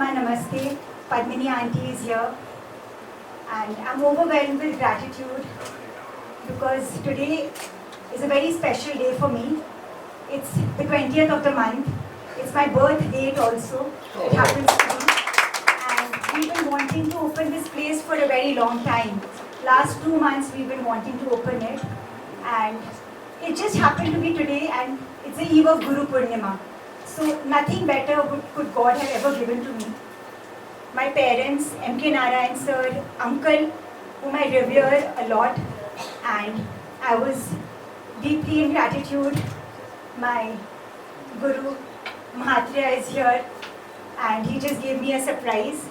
Amma Namaste. Padmini Auntie is here. And I'm overwhelmed with gratitude because today is a very special day for me. It's the 20th of the month. It's my birth date also. It happens to be. And we've been wanting to open this place for a very long time. Last 2 months we've been wanting to open it. And it just happened to be today, and it's the eve of Guru Purnima. So nothing better could God have ever given to me. My parents, M K Narayanan sir, uncle, whom I revere a lot, and I was deeply in gratitude. My Guru Mahatria is here, and he just gave me a surprise.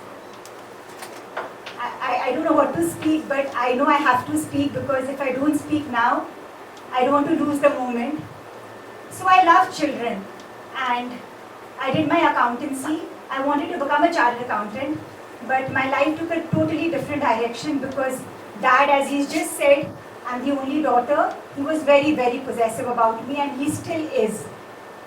I don't know what to speak, but I know I have to speak, because if I don't speak now, I don't want to lose the moment. So I love children, and I did my accountancy. I wanted to become a chartered accountant, but my life took a totally different direction because Dad, as he's just said, I'm the only daughter. He was very, very possessive about me, and he still is.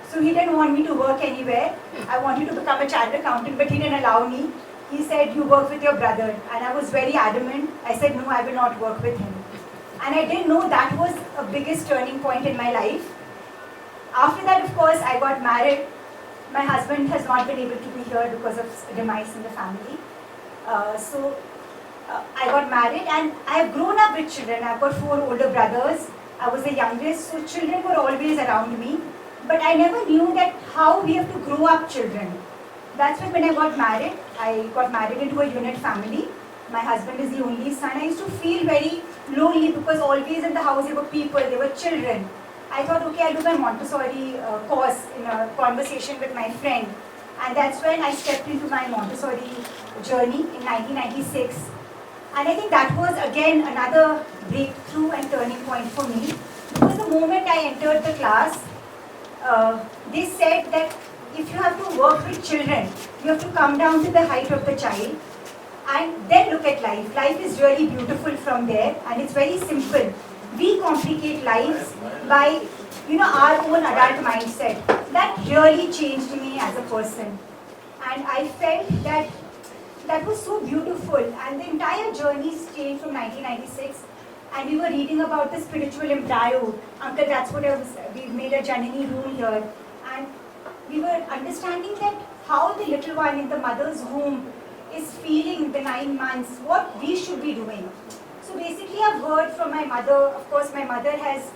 So he didn't want me to work anywhere. I wanted to become a chartered accountant, but he didn't allow me. He said, you work with your brother. And I was very adamant. I said, no, I will not work with him. And I didn't know that was a biggest turning point in my life. After that, of course, I got married. My husband has not been able to be here because of demise in the family. I got married, and I have grown up with children. I've got 4 older brothers. I was the youngest, so children were always around me. But I never knew that how we have to grow up children. That's when I got married into a unit family. My husband is the only son. I used to feel very lonely because always in the house there were people, there were children. I thought, okay, I'll do my Montessori course in a conversation with my friend. And that's when I stepped into my Montessori journey in 1996. And I think that was again another breakthrough and turning point for me. Because the moment I entered the class, they said that if you have to work with children, you have to come down to the height of the child and then look at life. Life is really beautiful from there, and it's very simple. We complicate lives by, our own adult mindset. That really changed me as a person. And I felt that was so beautiful. And the entire journey changed from 1996. And we were reading about the spiritual embryo. Uncle, that's what we made a Janani rule here. And we were understanding that how the little one in the mother's womb is feeling the 9 months, what we should be doing. So basically I've heard from my mother. Of course, my mother has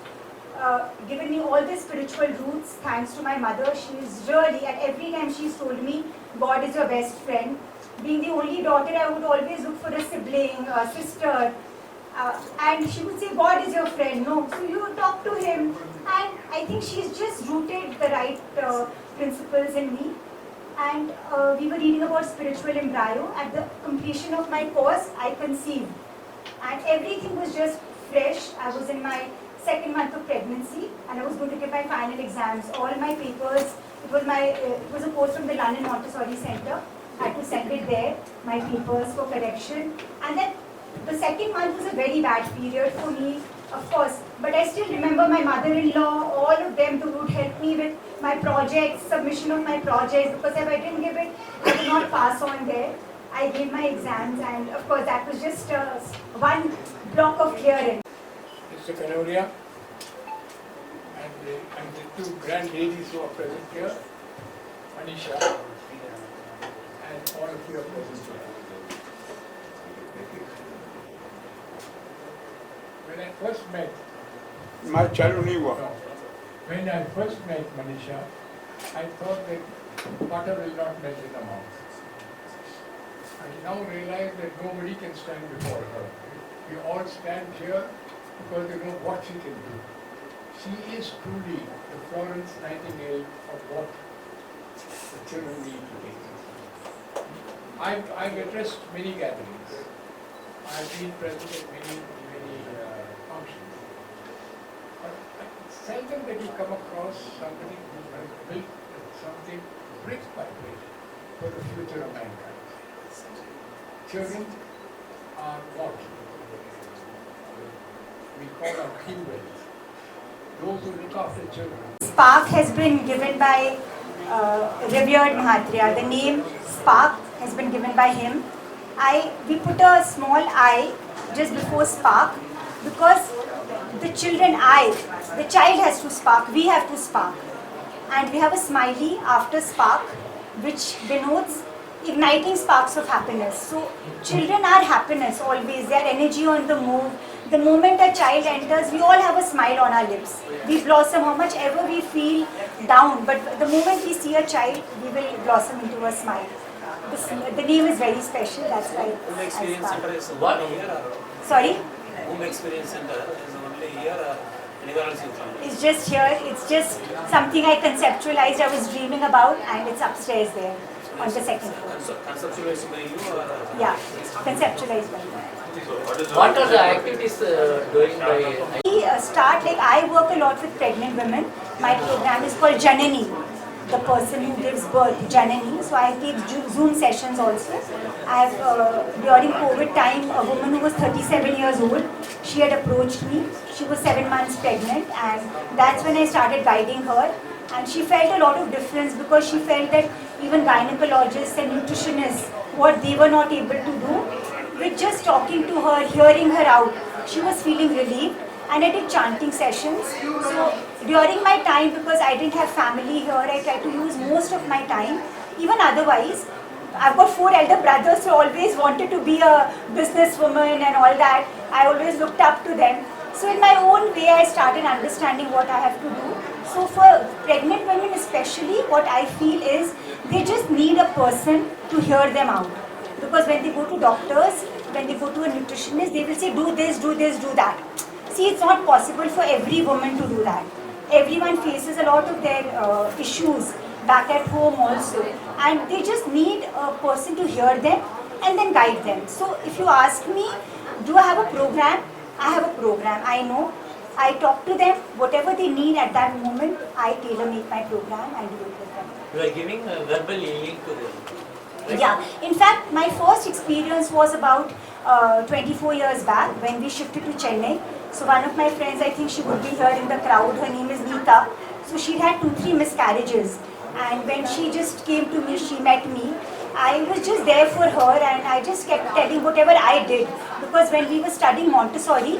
given me all the spiritual roots. Thanks to my mother. She's really, at every time she's told me, God is your best friend. Being the only daughter, I would always look for a sibling, a sister. And she would say, God is your friend. No, so you talk to him. And I think she's just rooted the right principles in me. And we were reading about spiritual embryo. At the completion of my course, I conceived. And everything was just fresh. I was in my 2nd month of pregnancy, and I was going to give my final exams. All my papers, it was a course from the London Montessori Center. I had to send it there, my papers for correction. And then the 2nd month was a very bad period for me, of course. But I still remember my mother-in-law, all of them who would help me with my projects, submission of my projects, because if I didn't give it, I would not pass on there. I gave my exams, and of course that was just one block of clearance. Mr. Kanoria and the 2 grand ladies who are present here, Manisha, and all of you are present here. When I first met Manisha, I thought that butter will not melt in her mouth. I now realize that nobody can stand before her. We all stand here because they know what she can do. She is truly the Florence Nightingale of what the children need today. I've addressed many gatherings. I've been present at many functions. But it's seldom that you come across somebody who has built something brick by brick for the future of mankind. Children are what we call our key wealth. Those who look after children. Spark has been given by revered Mahatria. The name Spark given by him. We put a small I just before spark because the child has to spark, we have to spark. And we have a smiley after spark which denotes igniting sparks of happiness. So children are happiness always, they are energy on the move. The moment a child enters, we all have a smile on our lips. We blossom how much ever we feel down, but the moment we see a child, we will blossom into a smile. The name is very special, that's why Home I experience spark. center is only here or Sorry? home experience center is only here or anywhere else you found? It's just here, it's just something I conceptualized, I was dreaming about, and it's upstairs there on the second floor. Conceptualized by you or? Yeah, conceptualized by me. What are the activities doing by? We start, like I work a lot with pregnant women. My program is called Janani, the person who gives birth, Janani. So I take Zoom sessions also. I have, during COVID time, a woman who was 37 years old, she had approached me. She was 7 months pregnant, and that's when I started guiding her. And she felt a lot of difference because she felt that even gynecologists and nutritionists, what they were not able to do, with just talking to her, hearing her out, she was feeling relieved. And I did chanting sessions. So during my time, because I didn't have family here, I tried to use most of my time. Even otherwise, I've got 4 elder brothers who always wanted to be a businesswoman and all that. I always looked up to them. So in my own way, I started understanding what I have to do. So for pregnant women especially, what I feel is they just need a person to hear them out. Because when they go to doctors, when they go to a nutritionist, they will say, do this, do this, do that. See, it's not possible for every woman to do that. Everyone faces a lot of their issues back at home also. And they just need a person to hear them and then guide them. So if you ask me, do I have a program? I have a program. I know. I talk to them, whatever they need at that moment, I tailor-make my program and do it with them. You are giving a verbal healing to them. Right? Yeah, in fact, my first experience was about 24 years back when we shifted to Chennai. So one of my friends, I think she would be here in the crowd, her name is Neeta. So she had 2-3 miscarriages, and when she just came to me, she met me. I was just there for her, and I just kept telling whatever I did. Because when we were studying Montessori,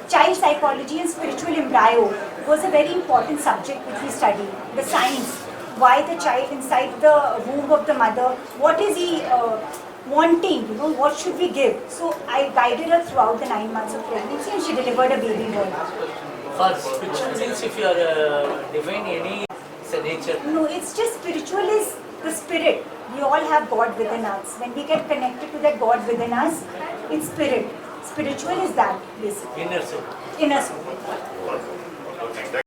child psychology and spiritual embryo was a very important subject which we studied. The science, why the child inside the womb of the mother, what is he wanting, what should we give. So I guided her throughout the 9 months of pregnancy, and she delivered a baby boy. For spiritual means if you are defining any nature. No, it's just spiritual is the spirit. We all have God within us. When we get connected to that God within us, it's spirit. Spiritual is that, basically. Inner soul. Inner soul.